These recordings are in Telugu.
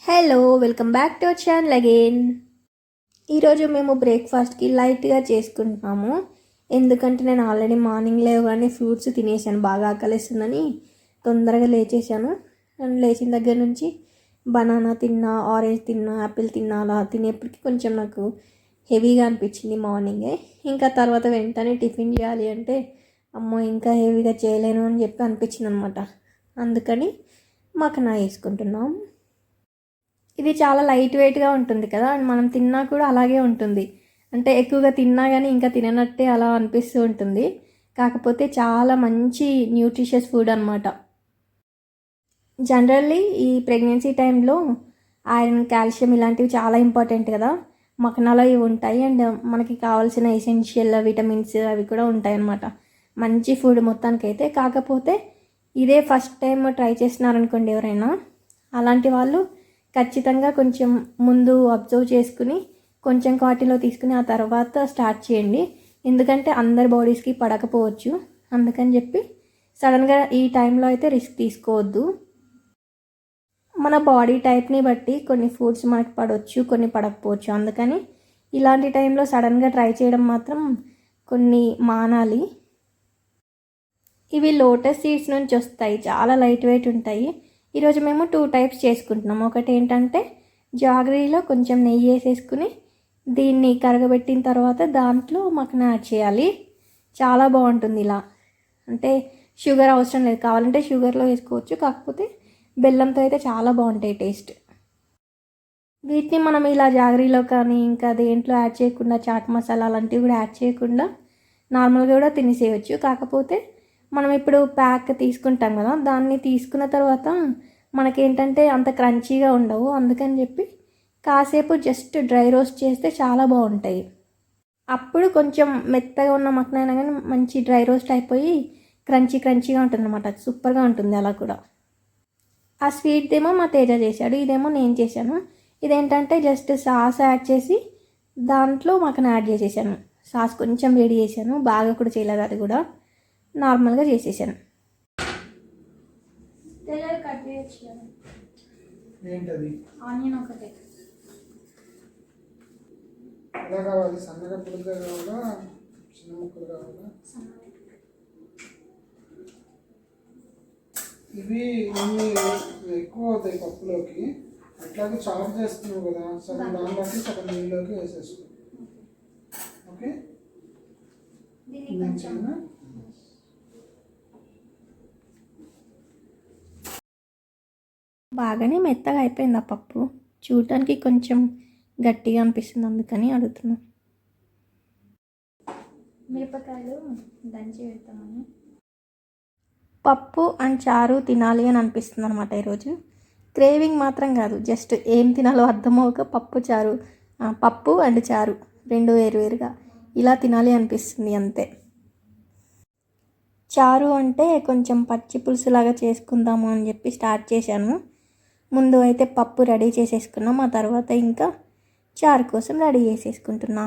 Hello welcome back to our channel again. ఈరోజు మేము బ్రేక్ఫాస్ట్కి లైట్గా చేసుకుంటున్నాము. ఎందుకంటే నేను ఆల్రెడీ మార్నింగ్ లేవగానే ఫ్రూట్స్ తినేసాను, బాగా ఆకలిస్తుందని తొందరగా లేచేసాను. అండ్ లేచిన దగ్గర నుంచి బనానా తిన్నా, ఆరెంజ్ తిన్నా, యాపిల్ తిన్నా, అలా తినేప్పటికి కొంచెం నాకు హెవీగా అనిపించింది మార్నింగే. ఇంకా తర్వాత వెంటనే టిఫిన్ చేయాలి అంటే అమ్మో ఇంకా హెవీగా చేయలేను అని చెప్పి అనిపించింది అనమాట. అందుకని మఖనా వేసుకుంటున్నాం. ఇది చాలా లైట్ వెయిట్గా ఉంటుంది కదా, అండ్ మనం తిన్నా కూడా అలాగే ఉంటుంది. అంటే ఎక్కువగా తిన్నా కానీ ఇంకా తిననట్టే అలా అనిపిస్తూ ఉంటుంది. కాకపోతే చాలా మంచి న్యూట్రిషియస్ ఫుడ్ అనమాట. జనరల్లీ ఈ ప్రెగ్నెన్సీ టైంలో ఐరన్, కాల్షియం ఇలాంటివి చాలా ఇంపార్టెంట్ కదా. మఖనాలో ఇవి ఉంటాయి. అండ్ మనకి కావాల్సిన ఎసెన్షియల్ విటమిన్స్ అవి కూడా ఉంటాయి అన్నమాట. మంచి ఫుడ్ మొత్తానికైతే. కాకపోతే ఇదే ఫస్ట్ టైం ట్రై చేస్తున్నారనుకోండి ఎవరైనా, అలాంటి వాళ్ళు ఖచ్చితంగా కొంచెం ముందు అబ్జర్వ్ చేసుకుని కొంచెం క్వాంటిటీలో తీసుకుని ఆ తర్వాత స్టార్ట్ చేయండి. ఎందుకంటే అందరి బాడీస్కి పడకపోవచ్చు. అందుకని చెప్పి సడన్గా ఈ టైంలో అయితే రిస్క్ తీసుకోవద్దు. మన బాడీ టైప్ని బట్టి కొన్ని ఫుడ్స్ మనకి పడవచ్చు, కొన్ని పడకపోవచ్చు. అందుకని ఇలాంటి టైంలో సడన్గా ట్రై చేయడం మాత్రం కొన్ని మానాలి. ఇవి లోటస్ సీడ్స్ నుంచి వస్తాయి, చాలా లైట్ వెయిట్ ఉంటాయి. ఈరోజు మేము 2 టైప్స్ చేసుకుంటున్నాం. ఒకటి ఏంటంటే జాగరీలో కొంచెం నెయ్యి వేసేసుకుని దీన్ని కరగబెట్టిన తర్వాత దాంట్లో మఖనా యాడ్ చేయాలి. చాలా బాగుంటుంది ఇలా. అంటే షుగర్ అవసరం లేదు, కావాలంటే షుగర్లో వేసుకోవచ్చు. కాకపోతే బెల్లంతో అయితే చాలా బాగుంటాయి టేస్ట్. వీటిని మనం ఇలా జాగరీలో కానీ ఇంకా దేంట్లో యాడ్ చేయకుండా, చాట్ మసాలా అలాంటివి కూడా యాడ్ చేయకుండా నార్మల్గా కూడా తినేసేయచ్చు. కాకపోతే మనం ఇప్పుడు ప్యాక్ తీసుకుంటాం కదా, దాన్ని తీసుకున్న తర్వాత మనకేంటంటే అంత క్రంచీగా ఉండవు. అందుకని చెప్పి కాసేపు జస్ట్ డ్రై రోస్ట్ చేస్తే చాలా బాగుంటాయి. అప్పుడు కొంచెం మెత్తగా ఉన్న మఖనా అయినా కానీ మంచి డ్రై రోస్ట్ అయిపోయి క్రంచీగా ఉంటుంది అన్నమాట. సూపర్గా ఉంటుంది అలా కూడా. ఆ స్వీట్దేమో మా తేజ చేశాడు, ఇదేమో నేను చేశాను. ఇదేంటంటే జస్ట్ సాస్ యాడ్ చేసి దాంట్లో మఖనా యాడ్ చేసేసాను. సాస్ కొంచెం వేడి చేశాను, బాగా కూడా చేయలేదు, అది కూడా నార్మల్గా చేసేసాను. ఏంటది? ఆనియన్ ఒకటే. ఎలా కావాలి? సన్నగా పొడుగ్గా కావాలా, చిన్న ముక్కలు కావాలా? ఇవి అన్ని ఎక్కువ అవుతాయి పప్పులోకి. అట్లాగే చాప్ చేస్తున్నావు కదా, సగం దానిలోకి సగం నీళ్ళలోకి వేసేసుకో. ఓకే, బాగానే మెత్తగా అయిపోయింది ఆ పప్పు. చూడటానికి కొంచెం గట్టిగా అనిపిస్తుంది, అందుకని అడుగుతున్నా. మిరపకాయలు దంచి పెడతామని. పప్పు అండ్ చారు తినాలి అని అనిపిస్తుంది అనమాట ఈరోజు. క్రేవింగ్ మాత్రం కాదు, జస్ట్ ఏం తినాలో అర్థమవుక పప్పు అండ్ చారు రెండు వేరువేరుగా ఇలా తినాలి అనిపిస్తుంది అంతే. చారు అంటే కొంచెం పచ్చి పులుసులాగా చేసుకుందాము అని చెప్పి స్టార్ట్ చేశాను. ముందు అయితే పప్పు రెడీ చేసేసుకున్నాం, ఆ తర్వాత ఇంకా చారు కోసం రెడీ చేసేసుకుంటున్నా.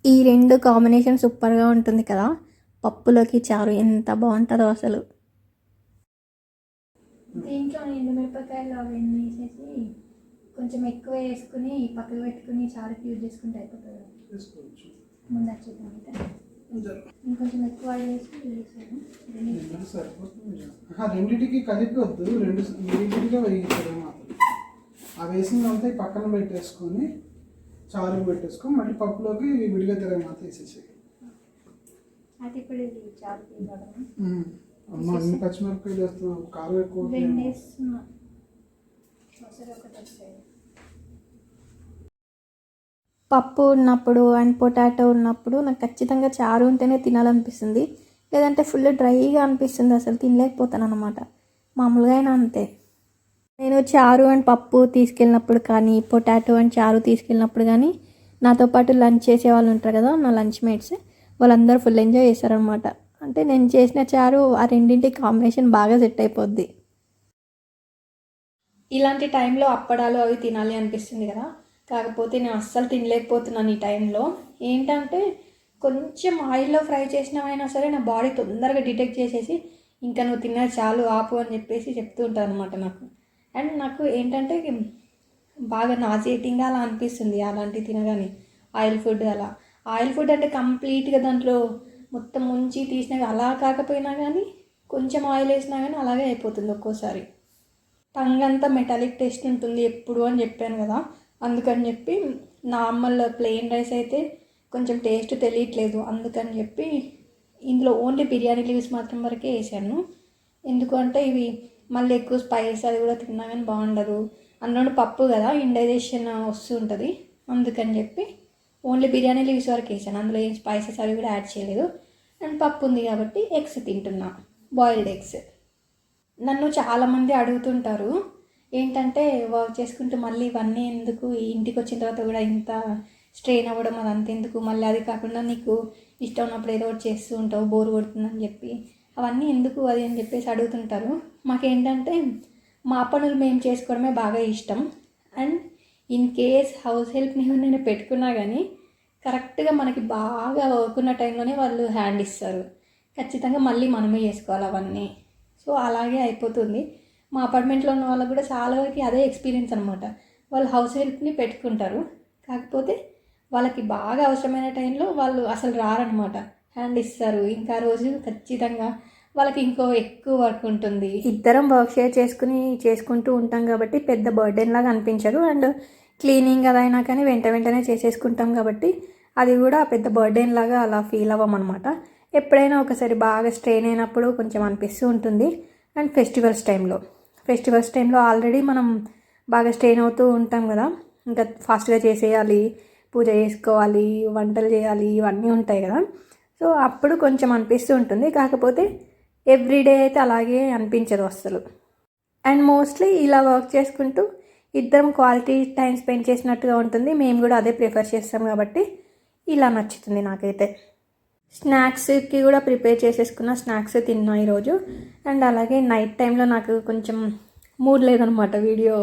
ఈ రెండు కాంబినేషన్ సూపర్గా ఉంటుంది కదా, పప్పులోకి చారు ఎంత బాగుంటుందో అసలు. దీంట్లో ఎండుమిరపకాయలు అవన్నీ వేసేసి కొంచెం ఎక్కువ వేసుకుని పక్కకు పెట్టుకుని చారుకి యూజ్ చేసుకుంటే అయిపోతుంది. ముందు వచ్చేద్దాం అయితే ఇంకొంచెం ఎక్కువ వేసాను. రెండింటికి కలిపి వద్దు, రెండింటిగా వేయించడం మాత్రం. ఆ వేసిందంతా పక్కన పెట్టేసుకొని చారు పెట్టేసుకొని మళ్ళీ పప్పులోకి విడిగా తెర మాత్రం వేసేసాయి. అయితే ఇప్పుడు చారు అమ్మ అన్ని పచ్చిమిరపకాయలు వేస్తున్నాం, కారం ఎక్కువ. పప్పు ఉన్నప్పుడు అండ్ పొటాటో ఉన్నప్పుడు నాకు ఖచ్చితంగా చారు ఉంటేనే తినాలనిపిస్తుంది. లేదంటే ఫుల్ డ్రైగా అనిపిస్తుంది, అసలు తినలేకపోతాను అనమాట. మామూలుగా అయినా అంతే. నేను చారు అండ్ పప్పు తీసుకెళ్ళినప్పుడు కానీ, పొటాటో అండ్ చారు తీసుకెళ్ళినప్పుడు కానీ, నాతో పాటు లంచ్ చేసే వాళ్ళు ఉంటారు కదా, నా లంచ్ మేట్స్, వాళ్ళందరూ ఫుల్ ఎంజాయ్ చేస్తారనమాట. అంటే నేను చేసిన చారు ఆ రెండింటి కాంబినేషన్ బాగా సెట్ అయిపోద్ది. ఇలాంటి టైంలో అప్పడాలు అవి తినాలి అనిపిస్తుంది కదా, కాకపోతే నేను అస్సలు తినలేకపోతున్నాను ఈ టైంలో. ఏంటంటే కొంచెం ఆయిల్లో ఫ్రై చేసినవైనా సరే నా బాడీ తొందరగా డిటెక్ట్ చేసేసి ఇంకా నువ్వు తిన్నది చాలు ఆపు అని చెప్పేసి చెప్తూ ఉంటాను అనమాట నాకు. అండ్ నాకు ఏంటంటే బాగా నాజియేటింగ్గా అలా అనిపిస్తుంది అలాంటివి తినగానే. ఆయిల్ ఫుడ్ అలా, ఆయిల్ ఫుడ్ అంటే కంప్లీట్గా దాంట్లో మొత్తం ముంచి తీసినా అలా కాకపోయినా కానీ కొంచెం ఆయిల్ వేసినా కానీ అలాగే అయిపోతుంది ఒక్కోసారి. టంగ్ అంతా మెటాలిక్ టేస్ట్ ఉంటుంది ఎప్పుడు అని చెప్పాను కదా, అందుకని చెప్పి నార్మల్ ప్లెయిన్ రైస్ అయితే కొంచెం టేస్ట్ తెలియట్లేదు. అందుకని చెప్పి ఇందులో ఓన్లీ బిర్యానీ లీవ్స్ మాత్రం వరకే వేసాను. ఎందుకు అంటే ఇవి మళ్ళీ ఎక్కువ స్పైస్ అది కూడా తిన్నా కానీ బాగుండదు. అందులో పప్పు కదా, ఇండైజెషన్ వస్తూ ఉంటుంది. అందుకని చెప్పి ఓన్లీ బిర్యానీ లీవ్స్ వరకు వేసాను. అందులో ఏం స్పైసెస్ అవి కూడా యాడ్ చేయలేదు. అండ్ పప్పు ఉంది కాబట్టి ఎగ్స్ తింటున్నా, బాయిల్డ్ ఎగ్స్. నన్ను చాలామంది అడుగుతుంటారు ఏంటంటే వర్క్ చేసుకుంటూ మళ్ళీ ఇవన్నీ ఎందుకు, ఇంటికి వచ్చిన తర్వాత కూడా ఇంత స్ట్రెయిన్ అవ్వడం అదంతా ఎందుకు, మళ్ళీ అది కాకుండా నీకు ఇష్టం ఉన్నప్పుడు ఏదో ఒకటి చేస్తూ ఉంటావు, బోర్ కొడుతుందని చెప్పి అవన్నీ ఎందుకు అది అని చెప్పేసి అడుగుతుంటారు. మాకేంటంటే మా పనులు మేము చేసుకోవడమే బాగా ఇష్టం. అండ్ ఇన్ కేస్ హౌస్ హెల్ప్ని నేను పెట్టుకున్నా కానీ కరెక్ట్గా మనకి బాగా వర్క్ ఉన్న టైంలోనే వాళ్ళు హ్యాండ్ ఇస్తారు. ఖచ్చితంగా మళ్ళీ మనమే చేసుకోవాలి అవన్నీ. సో అలాగే అయిపోతుంది. మా అపార్ట్మెంట్లో ఉన్న వాళ్ళకి కూడా చాలా వరకు అదే ఎక్స్పీరియన్స్ అనమాట. వాళ్ళు హౌస్ హెల్ప్ని పెట్టుకుంటారు, కాకపోతే వాళ్ళకి బాగా అవసరమైన టైంలో వాళ్ళు అసలు రారనమాట, హ్యాండ్ ఇస్తారు. ఇంకా రోజు ఖచ్చితంగా వాళ్ళకి ఇంకో ఎక్కువ వర్క్ ఉంటుంది. ఇద్దరం వర్క్ షేర్ చేసుకుంటూ ఉంటాం కాబట్టి పెద్ద బర్డెన్ లాగా అనిపించదు. అండ్ క్లీనింగ్ అదైనా కానీ వెంటనే చేసేసుకుంటాం కాబట్టి అది కూడా పెద్ద బర్డెన్ లాగా అలా ఫీల్ అవ్వమన్నమాట. ఎప్పుడైనా ఒకసారి బాగా స్ట్రెయిన్ అయినప్పుడు కొంచెం అనిపిస్తూ ఉంటుంది. అండ్ ఫెస్టివల్స్ టైంలో ఆల్రెడీ మనం బాగా స్ట్రెయిన్ అవుతూ ఉంటాం కదా, ఇంకా ఫాస్ట్గా చేసేయాలి, పూజ చేసుకోవాలి, వంటలు చేయాలి, ఇవన్నీ ఉంటాయి కదా. సో అప్పుడు కొంచెం అనిపిస్తూ ఉంటుంది. కాకపోతే ఎవ్రీడే అయితే అలాగే అనిపించదు అస్సలు. అండ్ మోస్ట్లీ ఇలా వర్క్ చేసుకుంటూ ఇద్దరం క్వాలిటీ టైం స్పెండ్ చేసినట్టుగా ఉంటుంది. మేము కూడా అదే ప్రిఫర్ చేస్తాం కాబట్టి ఇలా నచ్చుతుంది నాకైతే. స్నాక్స్కి కూడా ప్రిపేర్ చేసేసుకున్న, స్నాక్స్ తిన్నా ఈరోజు. అండ్ అలాగే నైట్ టైంలో నాకు కొంచెం మూడ్ లేదనమాట వీడియో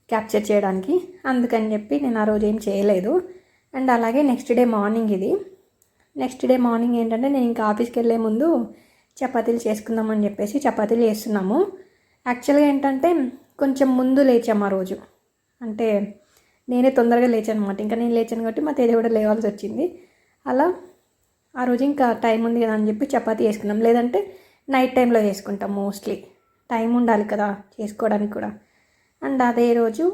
క్యాప్చర్ చేయడానికి, అందుకని చెప్పి నేను ఆ రోజు ఏం చేయలేదు. అండ్ అలాగే నెక్స్ట్ డే మార్నింగ్ ఏంటంటే నేను ఇంకా ఆఫీస్కి వెళ్ళే ముందు చపాతీలు చేసుకుందామని చెప్పేసి చపాతీలు చేస్తున్నాము. యాక్చువల్గా ఏంటంటే కొంచెం ముందు లేచాము ఆ రోజు, అంటే నేనే తొందరగా లేచాను అనమాట. ఇంకా నేను లేచాను కాబట్టి మా తేజ కూడా లేవాల్సి వచ్చింది. అలా ఆ రోజు ఇంకా టైం ఉంది కదా అని చెప్పి చపాతీ చేసుకున్నాం. లేదంటే నైట్ టైంలో చేసుకుంటాం మోస్ట్లీ, టైం ఉండాలి కదా చేసుకోవడానికి కూడా. అండ్ అదే రోజు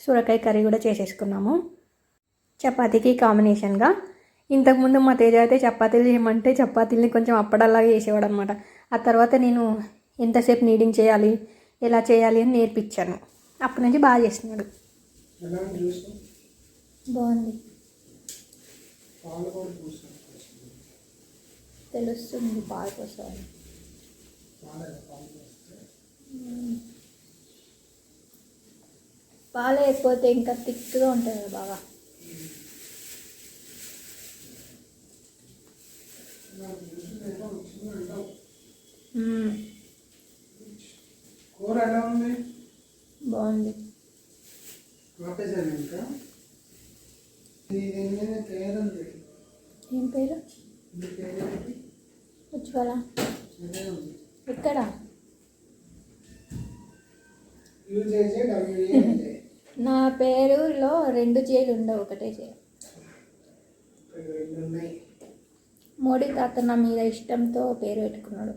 సొరకాయ కర్రీ కూడా చేసేసుకున్నాము చపాతీకి కాంబినేషన్గా. ఇంతకుముందు మా తేజ అయితే చపాతీలు చేయమంటే చపాతీలని కొంచెం అప్పడల్లాగా చేసేవాడు అనమాట. ఆ తర్వాత నేను ఎంతసేపు నీడింగ్ చేయాలి, ఎలా చేయాలి అని నేర్పించాను. అప్పటి నుంచి బాగా చేస్తున్నాడు. బాగుంది, తెలుస్తుంది పాలు కోసం. పాలు అయిపోతే ఇంకా థిక్గా ఉంటుంది కదా బాగా. కూర ఎలా ఉంది? బాగుంది. ఏం పేరు? ఉజ్వల. ఎక్కడ? నా పేరులో 2 జేలు ఉండవు, ఒకటే జే. మోడీ తాత నా మీద ఇష్టంతో పేరు పెట్టుకున్నాడు.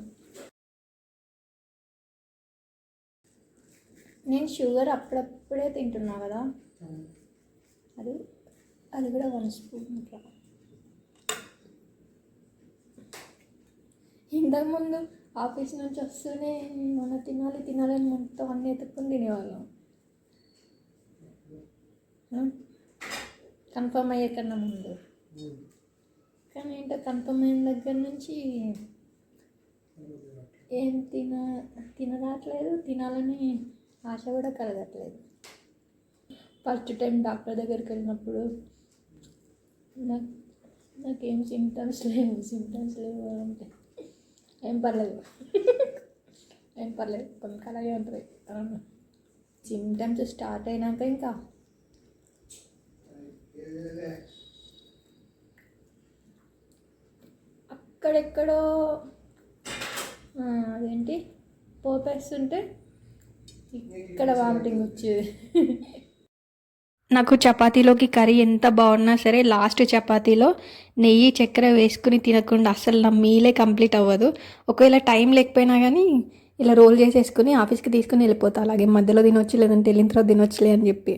నేను షుగర్ అప్పుడప్పుడే తింటున్నా కదా, అది కూడా 1 స్పూన్ ఇట్లా. ఇంతకుముందు ఆఫీస్ నుంచి వస్తూనే మన తినాలని మొత్తం అన్నీ ఎత్తుక్కుని తినేవాళ్ళం. కన్ఫర్మ్ అయ్యే కన్నా ముందు. కానీ ఏంటో కన్ఫర్మ్ అయిన దగ్గర నుంచి ఏం తినరాట్లేదు, తినాలని ఆశ కూడా కలగట్లేదు. ఫస్ట్ టైం డాక్టర్ దగ్గరికి వెళ్ళినప్పుడు నాకేం సిమ్టమ్స్ లేవు అంటే ఏం పర్లేదు కొంచెం అలాగే ఉంటుంది. సిమ్టమ్స్ స్టార్ట్ అయినాక ఇంకా అక్కడెక్కడో అదేంటి పోపేస్తుంటే ఇక్కడ వామిటింగ్ వచ్చేది. నాకు చపాతీలోకి కర్రీ ఎంత బాగున్నా సరే లాస్ట్ చపాతీలో నెయ్యి చక్కెర వేసుకుని తినకుండా అసలు నా మీలే కంప్లీట్ అవ్వదు. ఒకవేళ టైం లేకపోయినా కానీ ఇలా రోల్ చేసేసుకుని ఆఫీస్కి తీసుకుని వెళ్ళిపోతా. అలాగే మధ్యలో తినొచ్చు, లేదంటే వెళ్ళిన తర్వాత తినొచ్చులే అని చెప్పి.